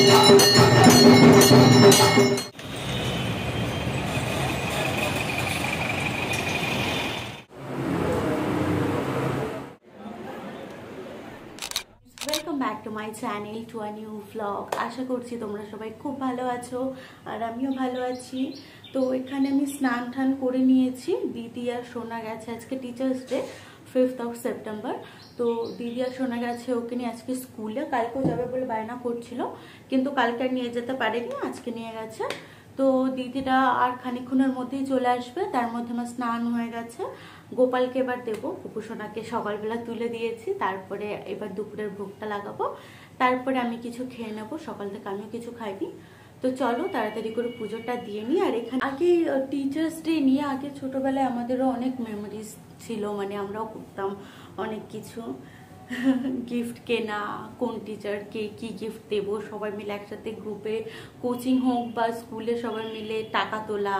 Welcome back to my channel to a new vlog. আশা করছি তোমরা সবাই খুব ভালো আছো আর আমিও ভালো আছি। তো এখানে আমি স্নান টান করে নিয়েছি। দিদি আর সোনা গেছে, আজকে teachers day 5th of September। তো দিদি আর সোনা গেছে ওকে নিয়ে আজকে স্কুলে, কালকেও যাবে বলে বায়না করছিল, কিন্তু কালকে আর নিয়ে যেতে পারেনি, আজকে নিয়ে গেছে। তো দিদিরা আর খানিকক্ষণের মধ্যেই চলে আসবে, তার মধ্যে আমার স্নান হয়ে গেছে। গোপালকে এবার দেবো, কুকুসোনাকে সকালবেলা তুলে দিয়েছি, তারপরে এবার দুপুরের ভোগটা লাগাবো, তারপরে আমি কিছু খেয়ে নেবো। সকাল থেকে আমিও কিছু খাইনি। তো চলো তাড়াতাড়ি করে পুজোটা দিয়ে নিই। আর এখানে আগে টিচার্স ডে নিয়ে আগে ছোটবেলায় আমাদেরও অনেক মেমোরিজ ছিল, মানে আমরাও করতাম অনেক কিছু, গিফট কেনা, কোন টিচারকে কি গিফট দেবো, সবাই মিলে একসাথে গ্রুপে, কোচিং হোক বা স্কুলে সবাই মিলে টাকা তোলা।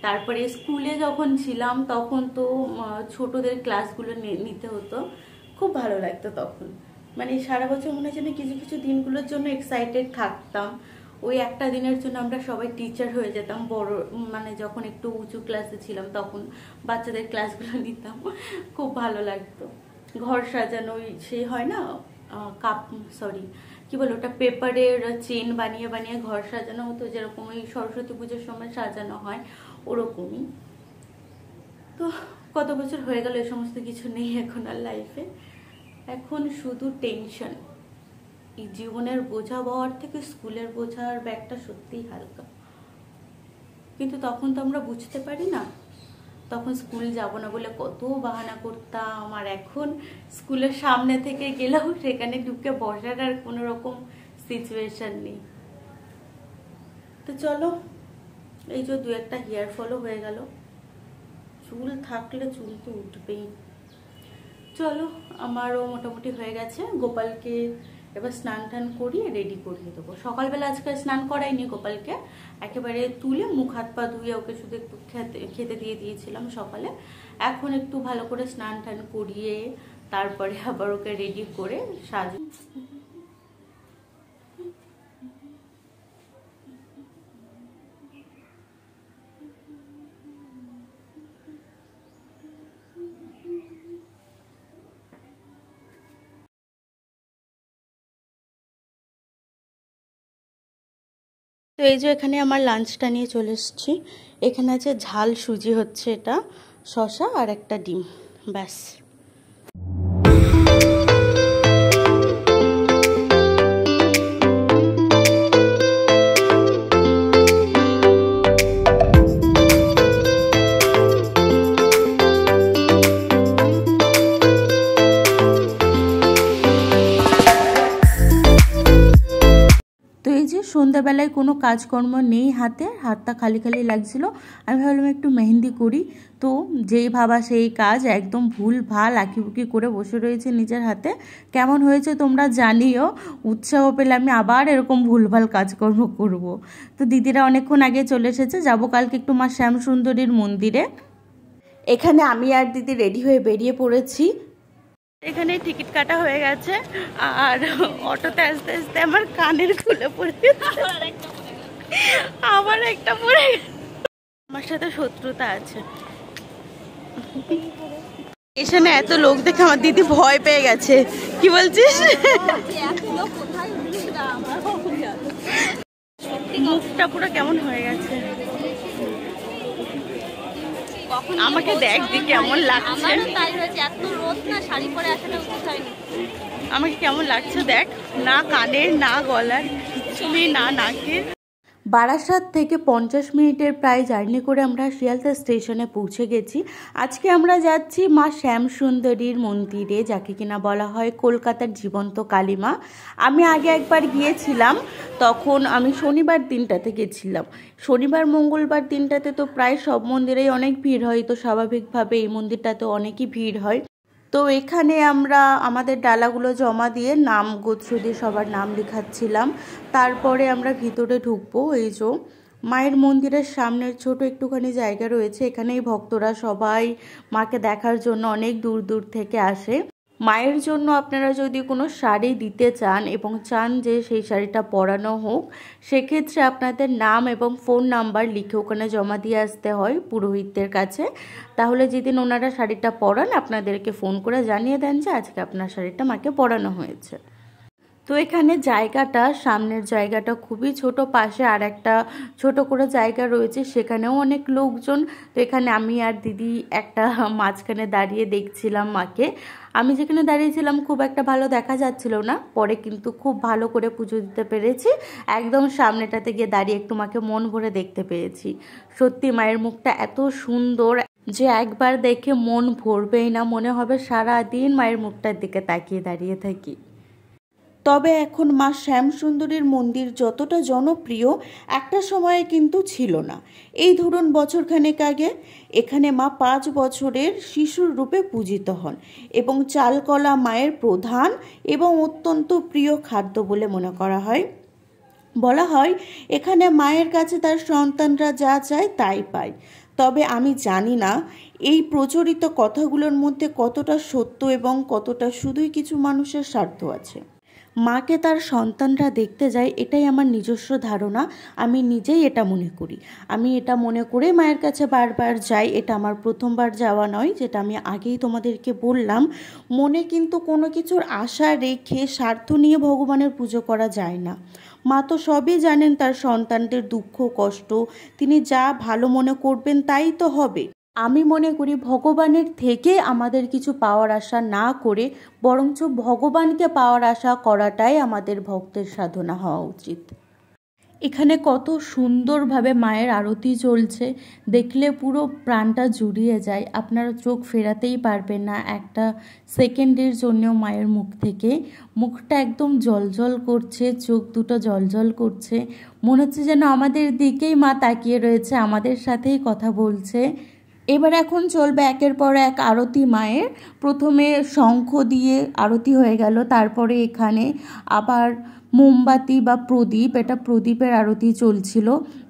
তারপরে স্কুলে যখন ছিলাম তখন তো ছোটদের ক্লাসগুলো নিতে হতো, খুব ভালো লাগতো তখন। মানে সারা বছর মনে হয় যেন কিছু কিছু দিনগুলোর জন্য এক্সাইটেড থাকতাম। ওই একটা দিনের জন্য আমরা সবাই টিচার হয়ে যেতাম, বড় মানে যখন একটু উঁচু ক্লাসে ছিলাম তখন বাচ্চাদের ক্লাসগুলো নিতাম, খুব ভালো লাগতো। ঘর সাজানো, সেই হয় না কি বলে ওটা, পেপারের চেন বানিয়ে বানিয়ে ঘর সাজানো হতো, যেরকম ওই সরস্বতী পুজোর সময় সাজানো হয় ওরকমই। তো কত বছর হয়ে গেল, এই সমস্ত কিছু নেই এখন আর লাইফে। এখন শুধু টেনশন। এই জীবনের বোঝা বওয়ার থেকে স্কুলের বোঝার ব্যাগটা সত্যিই হালকা, কিন্তু তখন তো আমরা বুঝতে পারি না। তখন স্কুল যাব না বলে কত বাহানা করতাম, আর এখন স্কুলের সামনে থেকে গেলেও সেখানে ঢুকে বসার আর কোনো রকম সিচুয়েশন নেই। তো চলো, এই যে 2-1টা হেয়ার ফলও হয়ে গেল, চুল থাকলে চুল তো উঠবেই। চলো, আমারও মোটামুটি হয়ে গেছে। গোপালকে এবার স্নান টান করিয়ে রেডি করিয়ে দেবো। সকালবেলা আজকে স্নান করাইনি গোপালকে, একেবারে তুলে মুখ হাত পা ধুয়ে ওকে শুধু একটু খেতে দিয়ে দিয়েছিলাম সকালে। এখন একটু ভালো করে স্নান টান করিয়ে তারপরে আবার ওকে রেডি করে সাজ। তো এই যে এখানে আমার লাঞ্চটা নিয়ে চলে এসেছি। এখানে আছে ঝাল সুজি, হচ্ছে এটা, শসা আর একটা ডিম, ব্যাস। সন্ধ্যাবেলায় কোনো কাজকর্ম নেই, হাতটা খালি খালি লাগছিল। আমি ভাবলাম একটু মেহেন্দি করি। তো যেই ভাবা সেই কাজ, একদম ভুল ভাল আঁকিবুকি করে বসে রয়েছে নিজের হাতে। কেমন হয়েছে তোমরা জানিও, উৎসাহ পেলে আমি আবার এরকম ভুলভাল কাজকর্ম করব। তো দিদিরা অনেকক্ষণ আগে চলে এসেছে, যাবো কালকে একটু মা শ্যামসুন্দরীর মন্দিরে। এখানে আমি আর দিদি রেডি হয়ে বেরিয়ে পড়েছি। এখানে টিকিট কাটা হয়ে গেছে, আর অটোতে আসতে আসতে আমার কানের খুলে পড়ে আবার একটা পড়ে। আমার সাথে শত্রুতা আছে। এখানে এত লোক দেখে আমার দিদি ভয় পেয়ে গেছে। কি বলছিস? মুখটা পুরো কেমন হয়ে গেছে। আমাকে দেখ দি কেমন লাগছে। আমাকে কেমন লাগছে দেখ, না কানের না গলার কিছু নেই, না নাকের। বারাসাত থেকে 50 মিনিটের প্রায় জার্নি করে আমরা শিয়ালদা স্টেশনে পৌঁছে গেছি। আজকে আমরা যাচ্ছি মা শ্যামসুন্দরীর মন্দিরে, যাকে কিনা বলা হয় কলকাতার জীবন্ত কালীমা। আমি আগে একবার গিয়েছিলাম, তখন আমি শনিবার দিনটাতে গেছিলাম। শনিবার মঙ্গলবার দিনটাতে তো প্রায় সব মন্দিরেই অনেক ভিড় হয়, তো স্বাভাবিকভাবে এই মন্দিরটাতে অনেকই ভিড় হয়। তো এখানে আমরা আমাদের ডালাগুলো জমা দিয়ে নাম গোত্র দিয়ে সবার নাম লেখাচ্ছিলাম। তারপরে আমরা ভিতরে ঢুকবো। এই যে মায়ের মন্দিরের সামনের ছোট একটুখানি জায়গা রয়েছে, এখানেই ভক্তরা সবাই মাকে দেখার জন্য অনেক দূর দূর থেকে আসে। মায়ের জন্য আপনারা যদি কোনো শাড়ি দিতে চান এবং চান যে সেই শাড়িটা পরানো হোক, সেক্ষেত্রে আপনাদের নাম এবং ফোন নাম্বার লিখে ওখানে জমা দিয়ে আসতে হয় পুরোহিতদের কাছে। তাহলে যেদিন ওনারা শাড়িটা পরান আপনাদেরকে ফোন করে জানিয়ে দেন যে আজকে আপনার শাড়িটা মাকে পরানো হয়েছে। তো এখানে জায়গাটা, সামনের জায়গাটা খুবই ছোট, পাশে আর একটা ছোট করে জায়গা রয়েছে, সেখানেও অনেক লোকজন। তো এখানে আমি আর দিদি একটা মাঝখানে দাঁড়িয়ে দেখছিলাম মাকে। আমি যেখানে দাঁড়িয়েছিলাম খুব একটা ভালো দেখা যাচ্ছিল না, পরে কিন্তু খুব ভালো করে পুজো দিতে পেরেছি। একদম সামনেটাতে গিয়ে দাঁড়িয়ে একটু মাকে মন ভরে দেখতে পেরেছি। সত্যি মায়ের মুখটা এত সুন্দর যে একবার দেখে মন ভরবেই না, মনে হবে সারাদিন মায়ের মুখটার দিকে তাকিয়ে দাঁড়িয়ে থাকি। তবে এখন মা শ্যামসুন্দরীর মন্দির যতটা জনপ্রিয় একটা সময়ে কিন্তু ছিল না। এই ধরুন বছরখানেক আগে এখানে মা 5 বছরের শিশুর রূপে পূজিত হন এবং চালকলা মায়ের প্রধান এবং অত্যন্ত প্রিয় খাদ্য বলে মনে করা হয়। বলা হয় এখানে মায়ের কাছে তার সন্তানরা যা চায় তাই পায়। তবে আমি জানি না এই প্রচলিত কথাগুলোর মধ্যে কতটা সত্য এবং কতটা শুধুই কিছু মানুষের স্বার্থ আছে। মাকে তার সন্তানরা দেখতে যায়, এটাই আমার নিজস্ব ধারণা। আমি নিজেই এটা মনে করি। আমি এটা মনে করে মায়ের কাছে বারবার যাই। এটা আমার প্রথমবার যাওয়া নয়, যেটা আমি আগেই তোমাদেরকে বললাম। মনে কিন্তু কোনো কিছুর আশা রেখে স্বার্থ নিয়ে ভগবানের পুজো করা যায় না। মা তো সবই জানেন, তার সন্তানদের দুঃখ কষ্ট তিনি যা ভালো মনে করবেন তাই তো হবে। আমি মনে করি ভগবানের থেকে আমাদের কিছু পাওয়ার আশা না করে বরঞ্চ ভগবানকে পাওয়ার আশা করাটাই আমাদের ভক্তের সাধনা হওয়া উচিত। এখানে কত সুন্দরভাবে মায়ের আরতি চলছে, দেখলে পুরো প্রাণটা জুড়িয়ে যায়। আপনারা চোখ ফেরাতেই পারবেন না একটা সেকেন্ডের জন্যও মায়ের মুখ থেকে। মুখটা একদম জলজল করছে, চোখ দুটো জলজল করছে, মনে হচ্ছে যেন আমাদের দিকেই মা তাকিয়ে রয়েছে, আমাদের সাথেই কথা বলছে। এবার এখন চলবে একের পর এক আরতি মায়ের। প্রথমে শঙ্খ দিয়ে আরতি হয়ে গেল, তারপরে এখানে আবার মোমবাতি বা প্রদীপ, এটা প্রদীপের আরতি চলছিল।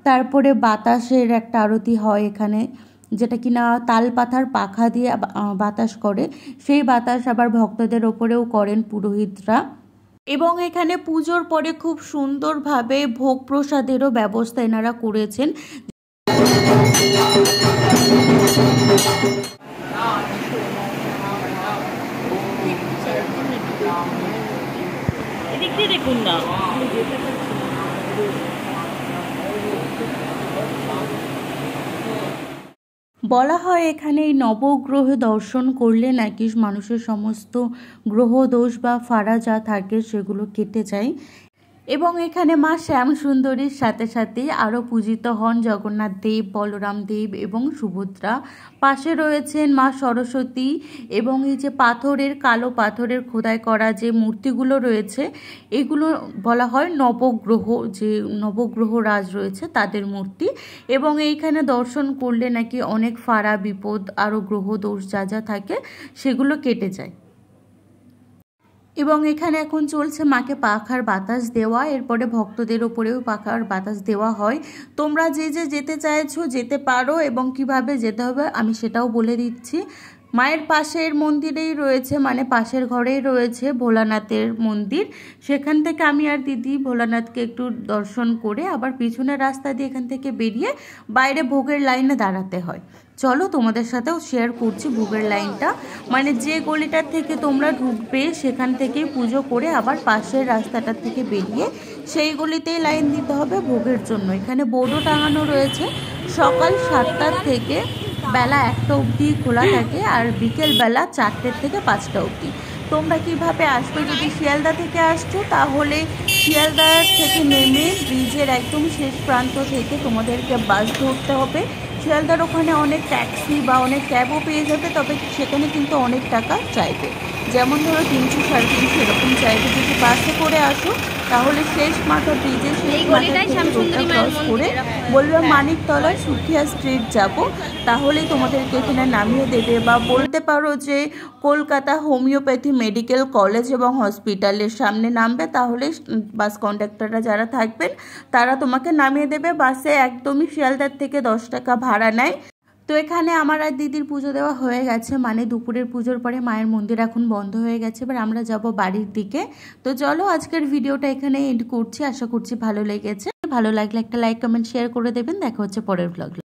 তারপরে বাতাসের একটা আরতি হয় এখানে, যেটা কিনা তাল পাতার পাখা দিয়ে বাতাস করে। সেই বাতাস আবার ভক্তদের ওপরেও করেন পুরোহিতরা। এবং এখানে পুজোর পরে খুব সুন্দরভাবে ভোগ প্রসাদেরও ব্যবস্থা এনারা করেছেন। দেখুন না, বলা হয় এখানে এই নবগ্রহ দর্শন করলে নাকি মানুষের সমস্ত গ্রহ দোষ বা ফাড়া যা থাকে সেগুলো কেটে যায়। এবং এখানে মা শ্যামসুন্দরীর সাথে সাথে আরও পূজিত হন জগন্নাথ দেব, বলরাম দেব এবং সুভদ্রা। পাশে রয়েছেন মা সরস্বতী এবং এই যে পাথরের, কালো পাথরের খোদাই করা যে মূর্তিগুলো রয়েছে, এগুলো বলা হয় নবগ্রহ, যে নবগ্রহ রাজ রয়েছে তাদের মূর্তি। এবং এইখানে দর্শন করলে নাকি অনেক ফাড়া বিপদ আরও গ্রহ দোষ যা যা থাকে সেগুলো কেটে যায়। এবং এখানে এখন চলছে মাকে পাখার বাতাস দেওয়া, এরপরে ভক্তদের ওপরেও পাখার বাতাস দেওয়া হয়। তোমরা যে যে যেতে চাইছো যেতে পারো, এবং কিভাবে যেতে হবে আমি সেটাও বলে দিচ্ছি। মায়ের পাশের মন্দিরেই রয়েছে, মানে পাশের ঘরেই রয়েছে ভোলানাথের মন্দির। সেখান থেকে আমি আর দিদি ভোলানাথকে একটু দর্শন করে আবার পিছনের রাস্তা দিয়ে এখান থেকে বেরিয়ে বাইরে ভোগের লাইনে দাঁড়াতে হয়। চলো তোমাদের সাথেও শেয়ার করছি ভোগের লাইনটা। মানে যে গলিটার থেকে তোমরা ঢুকবে সেখান থেকেই পুজো করে আবার পাশের রাস্তাটার থেকে বেরিয়ে সেই গলিতেই লাইন দিতে হবে ভোগের জন্য। এখানে বোর্ডও টাঙানো রয়েছে, সকাল 7টার থেকে বেলা 1টা অবধি খোলা থাকে, আর বিকেলবেলা 4টে থেকে 5টা অবধি। তোমরা কিভাবে আসবে, যদি শিয়ালদা থেকে আসছো তাহলে শিয়ালদা থেকে নেমে ব্রিজের একদম শেষ প্রান্ত থেকে তোমাদেরকে বাস ধরতে হবে। শিয়ালদার ওখানে অনেক ট্যাক্সি বা অনেক ক্যাবও পেয়ে যাবে, তবে সেখানে কিন্তু অনেক টাকা চাইবে, যেমন ধরো 300 350 এরকম চাইবে। যদি বাসে করে আসো তাহলে শেষ মাথা ব্রিজের শেষ মাথা থেকে ক্রস করে বলবে মানিকতলা সুখিয়া স্ট্রিট যাব, তাহলেই তোমাদেরকে এখানে নামিয়ে দেবে। বা বলতে পারো যে কলকাতা হোমিওপ্যাথি মেডিকেল কলেজ এবং হসপিটালের সামনে নামবে, তাহলে বাস কন্ডাক্টররা যারা থাকবেন তারা তোমাকে নামিয়ে দেবে। বাসে একদমই শিয়ালদার থেকে 10 টাকা ভাড়া নেয়। তো এখানে আমার আর দিদির পুজো দেওয়া হয়ে গেছে, মানে দুপুরের পুজোর পরে মায়ের মন্দির এখন বন্ধ হয়ে গেছে, এবার আমরা যাব বাড়ির দিকে। তো চলো আজকের ভিডিওটা এখানে এন্ড করছি, আশা করছি ভালো লেগেছে। ভালো লাগলে একটা লাইক কমেন্ট শেয়ার করে দেবেন। দেখা হচ্ছে পরের ব্লগে।